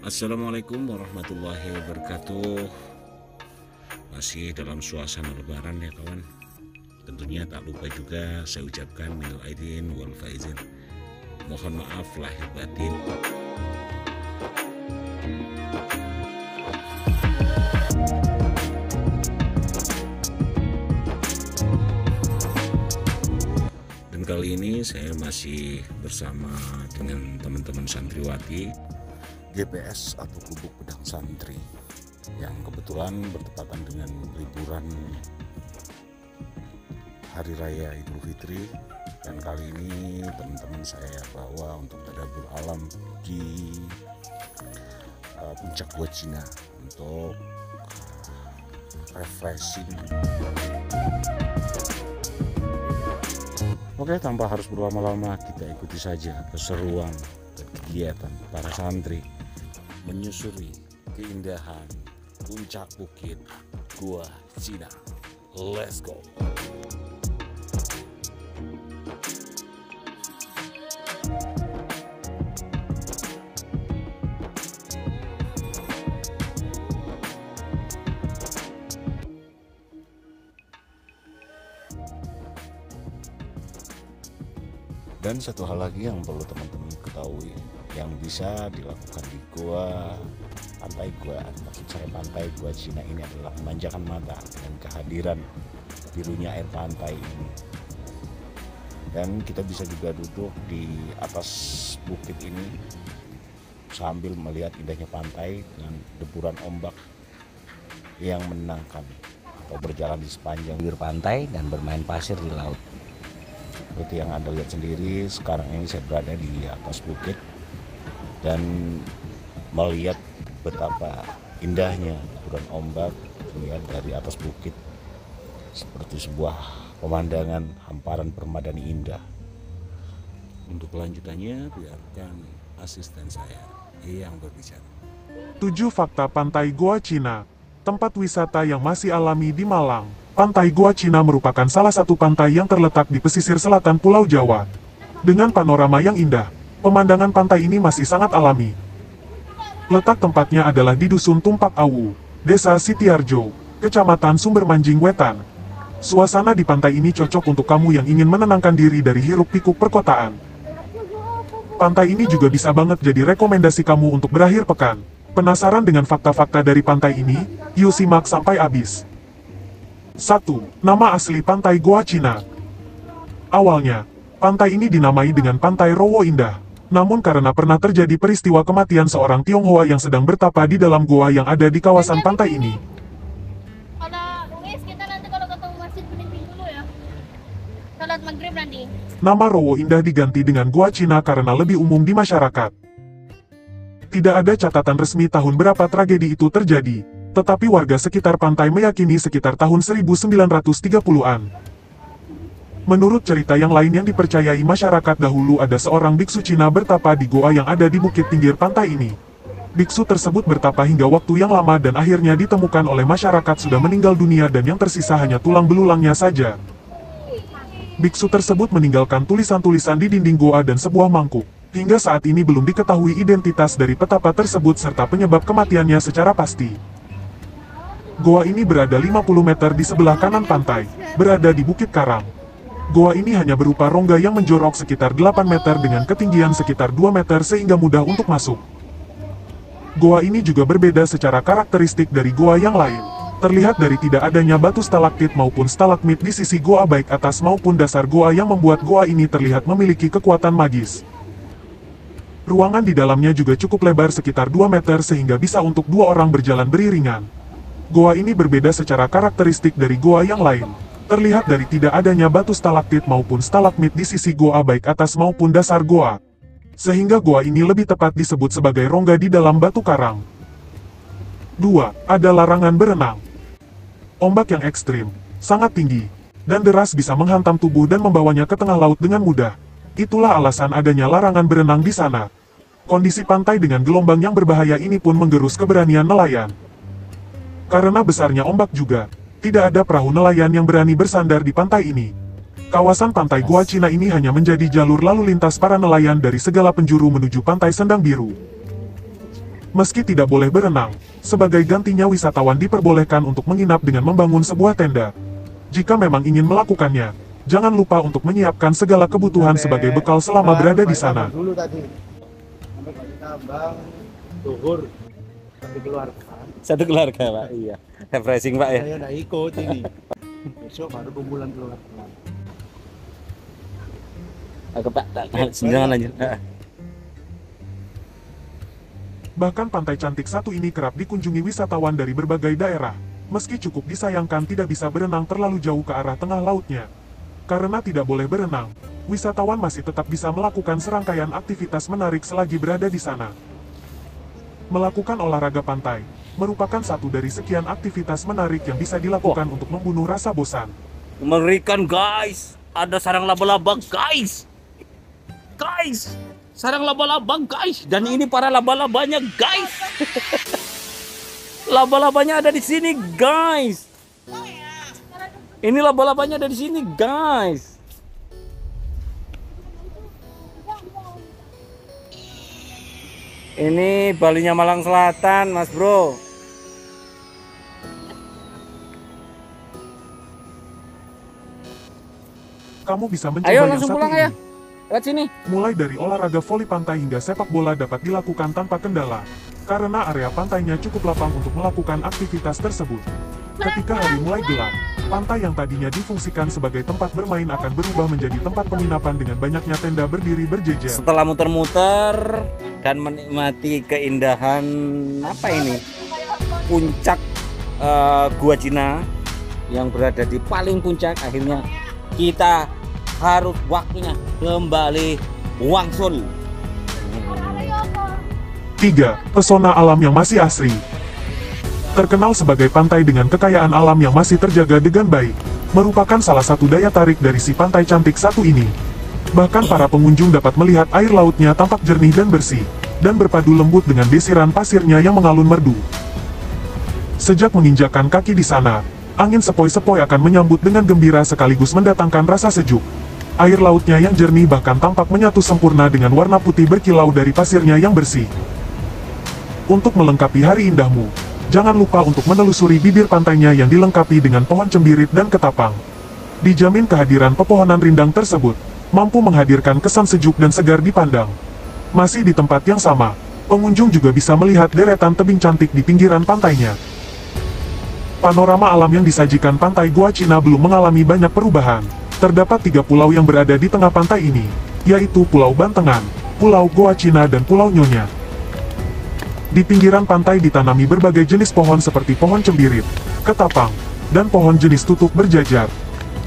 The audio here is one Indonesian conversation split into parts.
Assalamualaikum warahmatullahi wabarakatuh. Masih dalam suasana lebaran ya kawan. Tentunya tak lupa juga saya ucapkan minal aidin wal faizin. Mohon maaf lahir batin. Dan kali ini saya masih bersama dengan teman-teman santriwati GPS atau Gubuk Pedang Santri yang kebetulan bertepatan dengan liburan Hari Raya Idul Fitri, dan kali ini teman-teman saya bawa untuk tadabur alam di puncak Gua Cina untuk refreshing. Oke, tanpa harus berlama-lama kita ikuti saja keseruan dan kegiatan para santri menyusuri keindahan puncak bukit Gua Cina. Let's go. Dan satu hal lagi yang perlu teman-teman ketahui, yang bisa dilakukan di pantai Gua Cina ini adalah memanjakan mata dengan kehadiran birunya air pantai ini. Dan kita bisa juga duduk di atas bukit ini sambil melihat indahnya pantai dengan deburan ombak yang menenangkan, atau berjalan di sepanjang bibir pantai dan bermain pasir di laut. Seperti yang Anda lihat sendiri, sekarang ini saya berada di atas bukit dan melihat betapa indahnya deburan ombak melihat dari atas bukit, seperti sebuah pemandangan hamparan permadani indah. Untuk kelanjutannya biarkan asisten saya yang berbicara. 7 fakta Pantai Gua Cina, tempat wisata yang masih alami di Malang. Pantai Gua Cina merupakan salah satu pantai yang terletak di pesisir selatan Pulau Jawa. Dengan panorama yang indah, pemandangan pantai ini masih sangat alami. Letak tempatnya adalah di Dusun Tumpak Awu, Desa Sitiarjo, Kecamatan Sumbermanjing Wetan. Suasana di pantai ini cocok untuk kamu yang ingin menenangkan diri dari hiruk-pikuk perkotaan. Pantai ini juga bisa banget jadi rekomendasi kamu untuk berakhir pekan. Penasaran dengan fakta-fakta dari pantai ini? Yuk simak sampai habis. 1. Nama asli Pantai Gua Cina. Awalnya, pantai ini dinamai dengan Pantai Rowo Indah. Namun karena pernah terjadi peristiwa kematian seorang Tionghoa yang sedang bertapa di dalam goa yang ada di kawasan pantai ini. Kita nanti kalau ketemu masjid Belimbing dulu ya. Salat maghrib nanti. Nama Rowo Indah diganti dengan Gua Cina karena lebih umum di masyarakat. Tidak ada catatan resmi tahun berapa tragedi itu terjadi, tetapi warga sekitar pantai meyakini sekitar tahun 1930-an. Menurut cerita yang lain yang dipercayai masyarakat dahulu, ada seorang biksu Cina bertapa di goa yang ada di bukit pinggir pantai ini. Biksu tersebut bertapa hingga waktu yang lama dan akhirnya ditemukan oleh masyarakat sudah meninggal dunia dan yang tersisa hanya tulang belulangnya saja. Biksu tersebut meninggalkan tulisan-tulisan di dinding goa dan sebuah mangkuk. Hingga saat ini belum diketahui identitas dari petapa tersebut serta penyebab kematiannya secara pasti. Goa ini berada 50 meter di sebelah kanan pantai, berada di Bukit Karang. Goa ini hanya berupa rongga yang menjorok sekitar 8 meter dengan ketinggian sekitar 2 meter sehingga mudah untuk masuk. Goa ini juga berbeda secara karakteristik dari goa yang lain. Terlihat dari tidak adanya batu stalaktit maupun stalagmit di sisi goa baik atas maupun dasar goa yang membuat goa ini terlihat memiliki kekuatan magis. Ruangan di dalamnya juga cukup lebar sekitar 2 meter sehingga bisa untuk 2 orang berjalan beriringan. Goa ini berbeda secara karakteristik dari goa yang lain. Terlihat dari tidak adanya batu stalaktit maupun stalagmit di sisi goa baik atas maupun dasar goa. Sehingga goa ini lebih tepat disebut sebagai rongga di dalam batu karang. 2. Ada larangan berenang. Ombak yang ekstrim, sangat tinggi, dan deras bisa menghantam tubuh dan membawanya ke tengah laut dengan mudah. Itulah alasan adanya larangan berenang di sana. Kondisi pantai dengan gelombang yang berbahaya ini pun menggerus keberanian nelayan. Karena besarnya ombak juga, tidak ada perahu nelayan yang berani bersandar di pantai ini. Kawasan pantai Gua Cina ini hanya menjadi jalur lalu lintas para nelayan dari segala penjuru menuju pantai Sendang Biru. Meski tidak boleh berenang, sebagai gantinya wisatawan diperbolehkan untuk menginap dengan membangun sebuah tenda. Jika memang ingin melakukannya, jangan lupa untuk menyiapkan segala kebutuhan sebagai bekal selama berada di sana. Dulu tadi, sampai balik tambang, zuhur, sampai keluarga. Satu keluarga Pak, iya. Refreshing Pak ya. Saya udah ikut ini. Besok baru kumpulan keluarga. Oke Pak, jangan lanjut. Bahkan pantai cantik satu ini kerap dikunjungi wisatawan dari berbagai daerah, meski cukup disayangkan tidak bisa berenang terlalu jauh ke arah tengah lautnya. Karena tidak boleh berenang, wisatawan masih tetap bisa melakukan serangkaian aktivitas menarik selagi berada di sana. Melakukan olahraga pantai merupakan satu dari sekian aktivitas menarik yang bisa dilakukan untuk membunuh rasa bosan. Mengerikan guys, ada sarang laba-laba guys. Guys, sarang laba-laba guys, dan ini para laba-labanya guys. Laba-labanya ada di sini guys. Ini laba-labanya ada di sini guys. Ini Balinya Malang Selatan, Mas Bro. Kamu bisa mencoba Ayo yang langsung satu pulang ini. ya. Lewat sini. Mulai dari olahraga voli pantai hingga sepak bola dapat dilakukan tanpa kendala, karena area pantainya cukup lapang untuk melakukan aktivitas tersebut. Ketika hari mulai gelap, pantai yang tadinya difungsikan sebagai tempat bermain akan berubah menjadi tempat penginapan dengan banyaknya tenda berdiri berjejer. Setelah muter-muter dan menikmati keindahan apa ini? Puncak Gua Cina yang berada di paling puncak, akhirnya kita harus waktunya kembali wangsul. 3. Pesona alam yang masih asri. Terkenal sebagai pantai dengan kekayaan alam yang masih terjaga dengan baik, merupakan salah satu daya tarik dari si pantai cantik satu ini. Bahkan para pengunjung dapat melihat air lautnya tampak jernih dan bersih, dan berpadu lembut dengan desiran pasirnya yang mengalun merdu. Sejak menginjakkan kaki di sana, angin sepoi-sepoi akan menyambut dengan gembira sekaligus mendatangkan rasa sejuk. Air lautnya yang jernih bahkan tampak menyatu sempurna dengan warna putih berkilau dari pasirnya yang bersih. Untuk melengkapi hari indahmu, jangan lupa untuk menelusuri bibir pantainya yang dilengkapi dengan pohon cembirit dan ketapang. Dijamin kehadiran pepohonan rindang tersebut mampu menghadirkan kesan sejuk dan segar dipandang. Masih di tempat yang sama, pengunjung juga bisa melihat deretan tebing cantik di pinggiran pantainya. Panorama alam yang disajikan pantai Gua Cina belum mengalami banyak perubahan. Terdapat 3 pulau yang berada di tengah pantai ini, yaitu Pulau Bantengan, Pulau Gua Cina dan Pulau Nyonya. Di pinggiran pantai ditanami berbagai jenis pohon seperti pohon cembirit, ketapang, dan pohon jenis tutuk berjajar.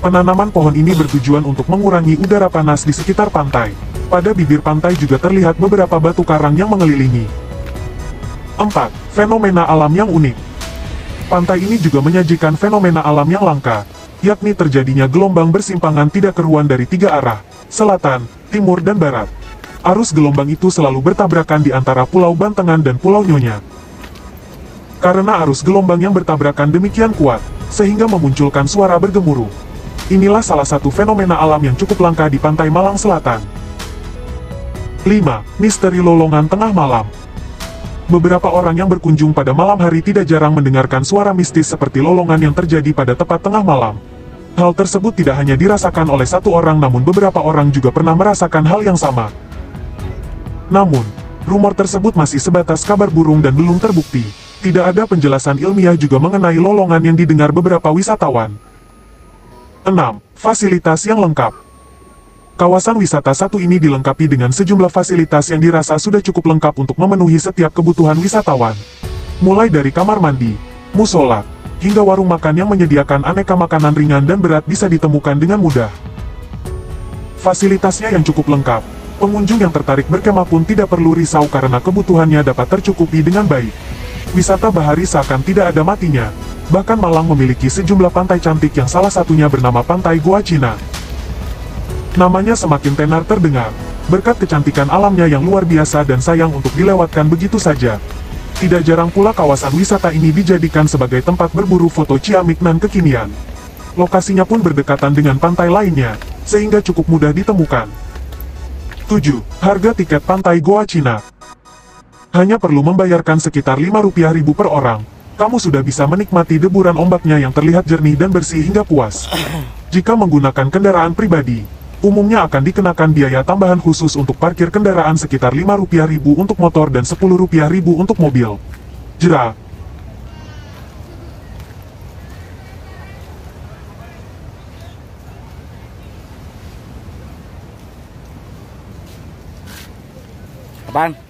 Penanaman pohon ini bertujuan untuk mengurangi udara panas di sekitar pantai. Pada bibir pantai juga terlihat beberapa batu karang yang mengelilingi. 4. Fenomena alam yang unik. Pantai ini juga menyajikan fenomena alam yang langka, yakni terjadinya gelombang bersimpangan tidak keruan dari 3 arah, selatan, timur dan barat. Arus gelombang itu selalu bertabrakan di antara Pulau Bantengan dan Pulau Nyonya. Karena arus gelombang yang bertabrakan demikian kuat, sehingga memunculkan suara bergemuruh. Inilah salah satu fenomena alam yang cukup langka di pantai Malang Selatan. 5. Misteri lolongan tengah malam. Beberapa orang yang berkunjung pada malam hari tidak jarang mendengarkan suara mistis seperti lolongan yang terjadi pada tepat tengah malam. Hal tersebut tidak hanya dirasakan oleh satu orang namun beberapa orang juga pernah merasakan hal yang sama. Namun, rumor tersebut masih sebatas kabar burung dan belum terbukti. Tidak ada penjelasan ilmiah juga mengenai lolongan yang didengar beberapa wisatawan. 6. Fasilitas yang lengkap. Kawasan wisata satu ini dilengkapi dengan sejumlah fasilitas yang dirasa sudah cukup lengkap untuk memenuhi setiap kebutuhan wisatawan. Mulai dari kamar mandi, musola, hingga warung makan yang menyediakan aneka makanan ringan dan berat bisa ditemukan dengan mudah. Fasilitasnya yang cukup lengkap, pengunjung yang tertarik berkemah pun tidak perlu risau karena kebutuhannya dapat tercukupi dengan baik. Wisata bahari seakan tidak ada matinya. Bahkan Malang memiliki sejumlah pantai cantik yang salah satunya bernama Pantai Gua Cina. Namanya semakin tenar terdengar, berkat kecantikan alamnya yang luar biasa dan sayang untuk dilewatkan begitu saja. Tidak jarang pula kawasan wisata ini dijadikan sebagai tempat berburu foto ciamik nan kekinian. Lokasinya pun berdekatan dengan pantai lainnya, sehingga cukup mudah ditemukan. 7. Harga tiket pantai Goa Cina. Hanya perlu membayarkan sekitar Rp5.000 per orang. Kamu sudah bisa menikmati deburan ombaknya yang terlihat jernih dan bersih hingga puas. Jika menggunakan kendaraan pribadi, umumnya akan dikenakan biaya tambahan khusus untuk parkir kendaraan sekitar Rp5.000 untuk motor dan Rp10.000 untuk mobil. Jera. Abang,